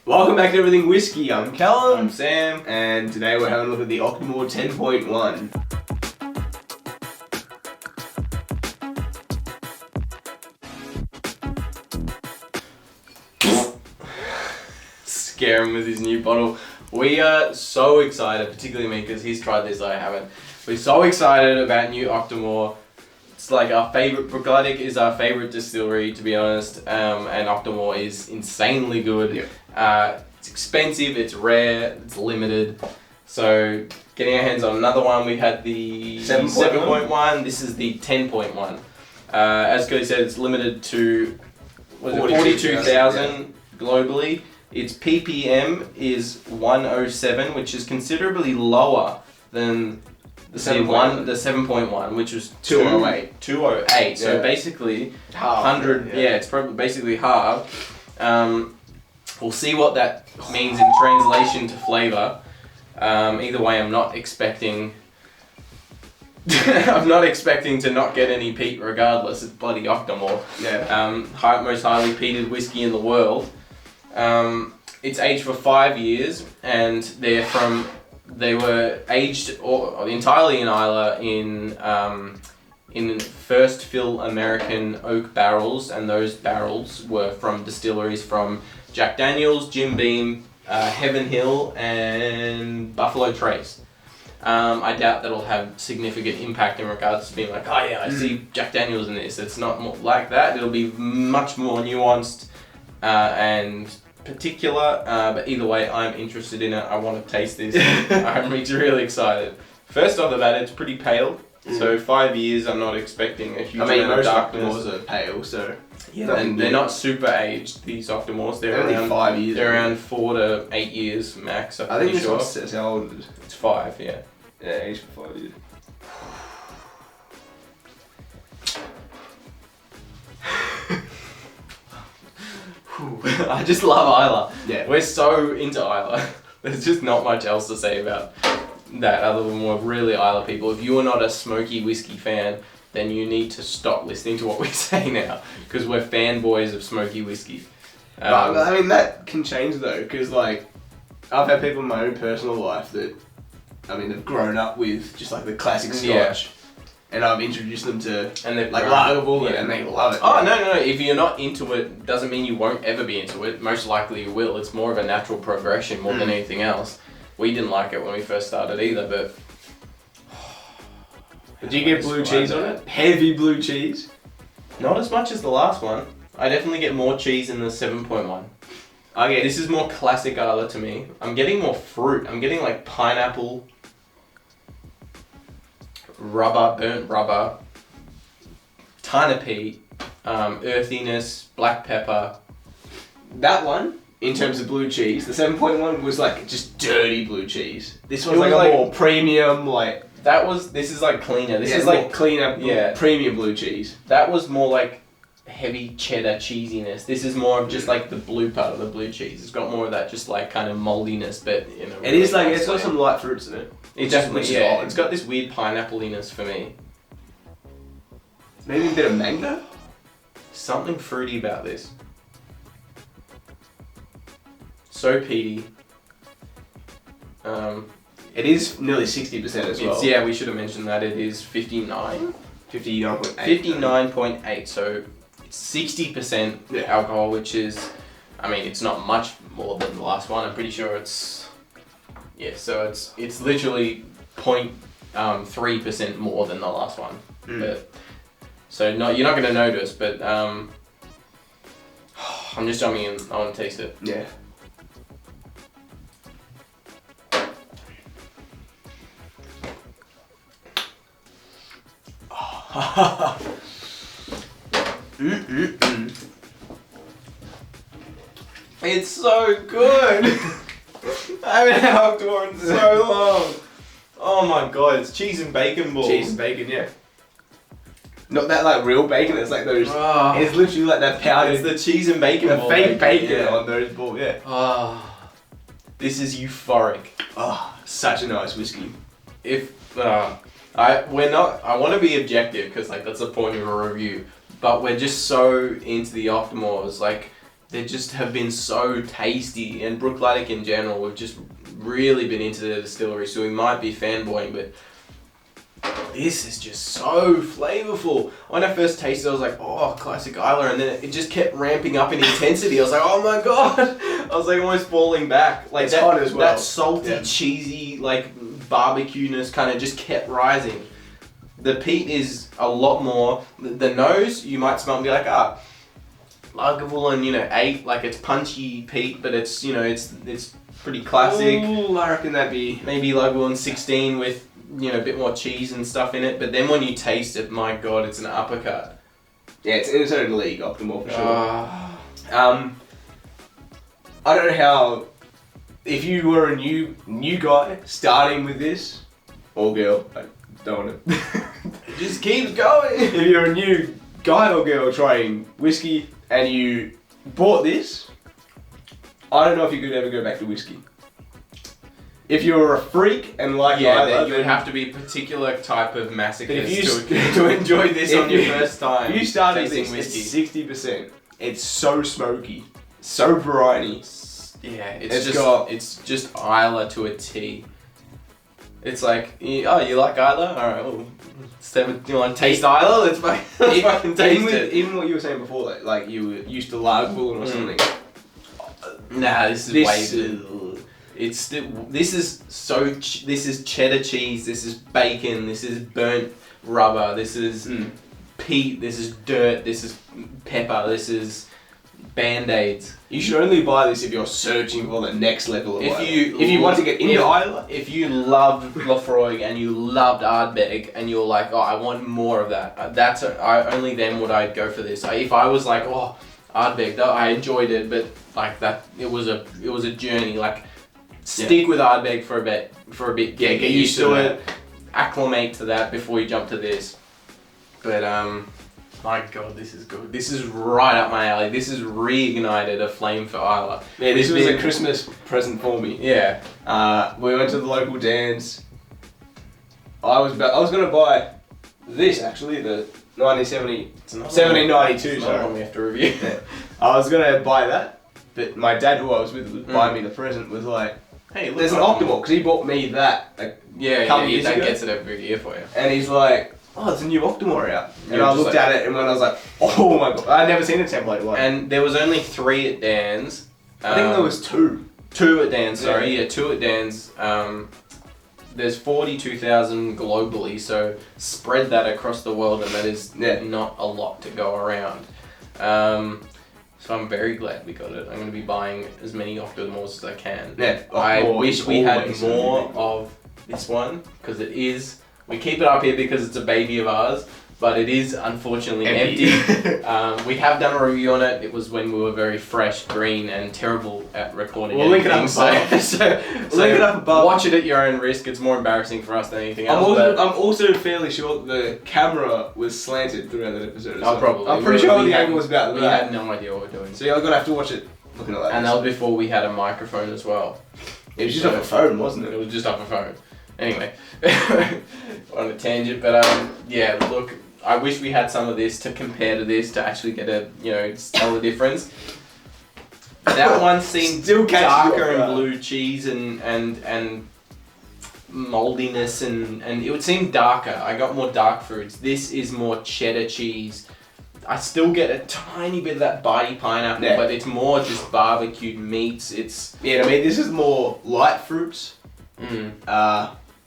Welcome back to Everything Whiskey. I'm Callum. I'm Sam. And today we're having a look at the Octomore 10.1. Scare him with his new bottle. We are so excited, particularly me because he's tried this, I haven't. We're so excited about new Octomore. It's like our favorite, Brooklydic is our favorite distillery, to be honest, and Octomore is insanely good. Yep. It's expensive, it's rare, it's limited. So getting our hands on another one, we had the 7.1, this is the 10.1. As Cody said, it's limited to 42,000 globally. Its ppm is 107, which is considerably lower than the 7.1, which was 208. 208. So Yeah. basically, Half, 100. Yeah, it's probably basically half. We'll see what that means in translation to flavor. Either way, I'm not expecting. I'm not expecting to not get any peat regardless. It's bloody Octomore. Yeah. Most highly peated whiskey in the world. It's aged for 5 years, and they were aged entirely in Islay in first fill American oak barrels, and those barrels were from distilleries from Jack Daniels, Jim Beam, Heaven Hill, and Buffalo Trace. I doubt that'll have significant impact in regards to being like, oh yeah, I see Jack Daniels in this. It's not more like that. It'll be much more nuanced and particular, but either way, I'm interested in it. I want to taste this. I'm really excited. First off the bat, it's pretty pale. So 5 years, I'm not expecting a huge amount of darkness. Octomores are pale, so yeah, and they're not super aged. These Octomores, they're only around 5 years. They're around 4 to 8 years max. I think this one says how old it is. It's 5, yeah. Yeah, aged for 5 years. I just love Islay. Yeah. We're so into Islay. There's just not much else to say about that other than we're really Islay people. If you're not a smoky whiskey fan, then you need to stop listening to what we say now, because we're fanboys of smoky whiskey. But I mean, that can change though, because like, I've had people in my own personal life that, I mean, they've grown up with just like the classic Scotch, and I've introduced them to like Lagavulin, and they love it. Oh no! If you're not into it, doesn't mean you won't ever be into it. Most likely you will. It's more of a natural progression more than anything else. We didn't like it when we first started either, but. Did you get blue cheese on it? Heavy blue cheese? Not as much as the last one. I definitely get more cheese in the 7.1. This is more classic Islay to me. I'm getting more fruit. I'm getting like pineapple, burnt rubber, ton of peat, earthiness, black pepper. That one, in terms of blue cheese, the 7.1 was like just dirty blue cheese. This one's was like a like- more premium, like... This is like cleaner. This is more like cleaner, yeah. premium blue cheese. That was more like heavy cheddar cheesiness. This is more of just like the blue part of the blue cheese. It's got more of that just like kind of moldiness, but you know. It is like, it's got some light fruits in it. It definitely, yeah. It's got this weird pineapple-iness for me. Maybe a bit of mango? Something fruity about this. So peaty. It is nearly 60% as well. Yeah, we should have mentioned that. It is 59? 59.8. 59.8, so it's 60% alcohol, which is, I mean, it's not much more than the last one. I'm pretty sure it's, yeah, so it's literally 0.3% more than the last one. But so you're not going to notice, but I'm just jumping in. I want to taste it. Yeah. It's so good. I haven't had Octomore in so long. Oh my god, it's cheese and bacon balls. Cheese and bacon, yeah. Not that like real bacon, it's like those, it's literally like that powdered... It's the cheese and bacon the ball. fake bacon on those balls, yeah. This is euphoric. Such a nice whiskey. I want to be objective because like that's the point of a review, but we're just so into the Octomores. Like they just have been so tasty. And Brookladdick in general, we've just really been into the distillery, so we might be fanboying, but this is just so flavorful. When I first tasted it, I was like, oh, classic Isla, and then it just kept ramping up in intensity. I was like, oh my god! I was like almost falling back. Like it's hot as well. That salty, cheesy, like barbecue-ness kind of just kept rising. The peat is a lot more. The nose, you might smell and be like, Lagavulin, 8, like it's punchy peat, but it's, it's pretty classic. Ooh, I reckon that'd be maybe Lagavulin 16 with, a bit more cheese and stuff in it. But then when you taste it, my god, it's an uppercut. Yeah, it's in its own league, Octomore for sure. I don't know how. If you were a new guy starting with this, or girl, I don't want to. It just keeps going. If you're a new guy or girl trying whiskey and you bought this, I don't know if you could ever go back to whiskey. If you're a freak and like then you would have to be a particular type of masochist to enjoy this on your first time. If you started tasting this whiskey. at 60%, it's so smoky, so briny. Yeah, it's just Isla to a T. It's like, you like Isla? Alright, well, do you want to taste Isla? Let's fucking taste it. Even what you were saying before, like you were used to Lagavulin or something. Nah, this is way. It's still. This is cheddar cheese. This is bacon. This is burnt rubber. This is peat. This is dirt. This is pepper. This is Band-Aids. You should only buy this if you're searching for the next level of Isla. If you want to get into Isla. If you loved Lafroig and you loved Ardbeg and you're like, oh, I want more of that. Only then would I go for this. If I was like, oh, Ardbeg, I enjoyed it, but like that, it was a journey. Like, stick with Ardbeg for a bit. Yeah, get used to it. Acclimate to that before you jump to this. But my god, this is good. This is right up my alley. This has reignited a flame for Isla. Yeah, this was a Christmas present for me. Yeah. We went to the local dance. I was gonna buy this actually, the 1792. Sorry, one we have to review. Yeah. I was gonna buy that, but my dad, who I was with, was buying me the present. Was like, hey, there's an Octomore, because he bought me that. Your dad gets it every year for you. And he's like, oh, there's a new Octomore out. And I looked at it, and when I was like, oh my god, I'd never seen a template one. And there was only 3 at Dan's. I think there was 2. 2 at Dan's, sorry. Yeah, 2 at Dan's. There's 42,000 globally, so spread that across the world, and that is not a lot to go around. So I'm very glad we got it. I'm going to be buying as many Octomores as I can. Yeah, I wish we had more of this one, because it is. We keep it up here because it's a baby of ours, but it is unfortunately empty. We have done a review on it. It was when we were very fresh, green, and terrible at recording. We'll link it up above. So link it up above. Watch it at your own risk. It's more embarrassing for us than anything else. I'm also fairly sure the camera was slanted throughout that episode. Oh, probably. I'm pretty sure the angle was about that. We had no idea what we're doing. So I'm gonna have to watch it looking at that. And that was before we had a microphone as well. It was just off a phone, wasn't it? It was just off a phone. Anyway, on a tangent, but look, I wish we had some of this to compare to this to actually get a tell the difference. That one seemed still darker and blue cheese and moldiness and it would seem darker. I got more dark fruits. This is more cheddar cheese. I still get a tiny bit of that bitey pineapple, but it's more just barbecued meats. This is more light fruits.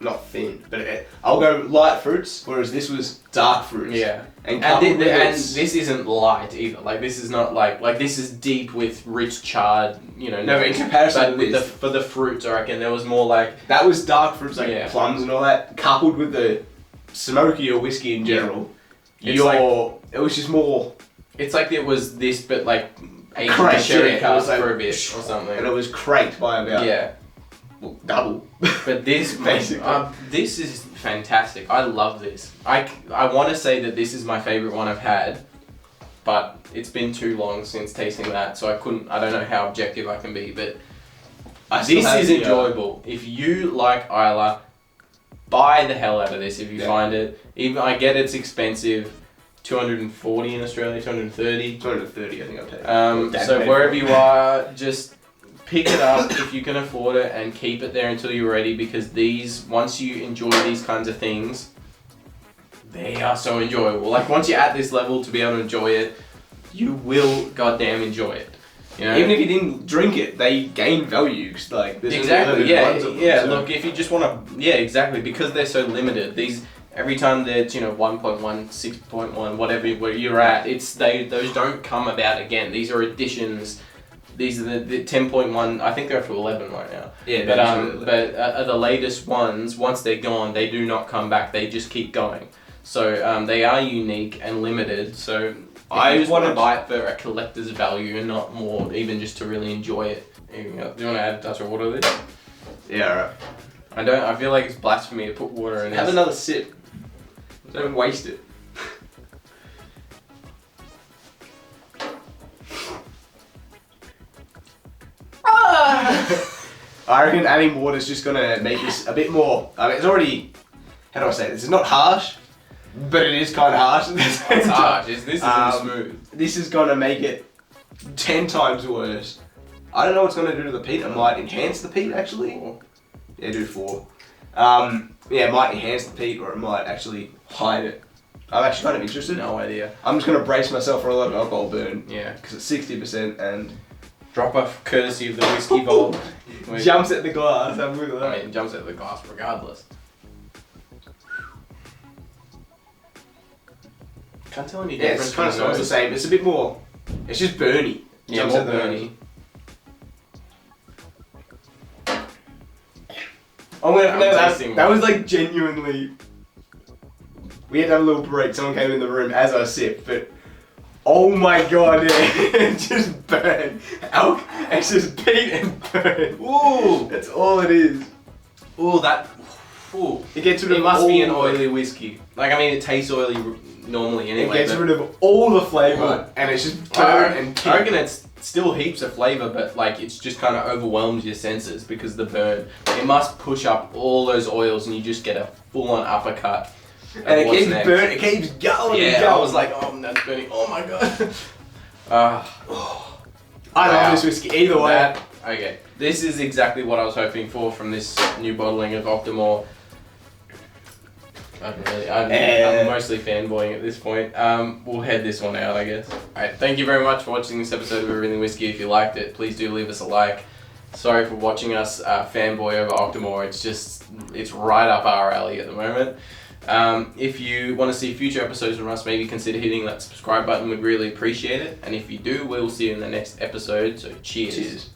Not thin, but I'll go light fruits, whereas this was dark fruits. Yeah. And this isn't light either. Like, this is not like this is deep with rich charred, No, in comparison for the fruits, I reckon there was more like... That was dark fruits, like plums and all that, coupled with the smokier whiskey in general. It was just more... It's like it was this, but like... Crate sherry cask for a bit or something. And it was crate by about... Yeah. Well, double. But this basically, this is fantastic. I love this. I want to say that this is my favorite one I've had, but it's been too long since tasting that, so I don't know how objective I can be, but this is enjoyable. If you like Isla, buy the hell out of this if you find it. Even I get it's expensive. $240 in Australia, 230. 230, I think I'll take. So wherever you are, just pick it up if you can afford it and keep it there until you're ready, because once you enjoy these kinds of things, they are so enjoyable. Like once you're at this level to be able to enjoy it, you will goddamn enjoy it. You know? Even if you didn't drink it, they gain value. Like there's exactly, ones of them, yeah. so. Look, if you just want to, exactly, because they're so limited. These every time they're 1.1, 6.1, whatever where you're at, those don't come about again. These are additions. These are the 10.1. I think they're up to 11 right now. Yeah, but the latest ones. Once they're gone, they do not come back. They just keep going. So they are unique and limited. So I just want to buy it for a collector's value and not more, even just to really enjoy it. Do you want to add a touch of water to this? Yeah, alright. I feel like it's blasphemy to put water in. Have another sip. Don't waste it. I reckon adding water is just gonna make this a bit more. I mean, it's already. How do I say this? It's not harsh, but it is kind of harsh. It's harsh. This isn't smooth. This is gonna make it 10 times worse. I don't know what's gonna do to the peat. It might enhance the peat actually. 4. Yeah, do 4. It might enhance the peat or it might actually hide it. I'm actually kind of interested. No idea. I'm just gonna brace myself for a lot of alcohol burn. Yeah. Because it's 60% and drop off courtesy of the whiskey vault. jumps at the glass. Have a look at that. I mean, it jumps at the glass regardless. Can't tell any difference. It's kind of smells the same. It's a bit more. It's just burny. Yeah, Jumps more at the burny. Oh wait, no, tasting that one. was like genuinely. We had to have a little break. Someone came in the room as I sipped, but oh my god, yeah, it just burned. It's just peat and burn. Ooh, That's all it is. ooh, ooh. It gets rid of It must be an all- oily whiskey. Like I mean, it tastes oily normally It anyway. gets but rid of all the flavour, and it's just burnt and I reckon it's still heaps of flavour, but like it's just kind of overwhelms your senses because the burn. It must push up all those oils, and you just get a full-on uppercut. And it keeps burning. It keeps going. and Yeah, going. I was like, oh, that's burning. Oh my god. I love this whiskey. Either way. Okay, this is exactly what I was hoping for from this new bottling of Octomore. I'm mostly fanboying at this point. We'll head this one out, I guess. Alright, thank you very much for watching this episode of Everything Whiskey. If you liked it, please do leave us a like. Sorry for watching us fanboy over Octomore. It's right up our alley at the moment. If you want to see future episodes from us, maybe consider hitting that subscribe button. We'd really appreciate it. And if you do, we'll see you in the next episode. So cheers.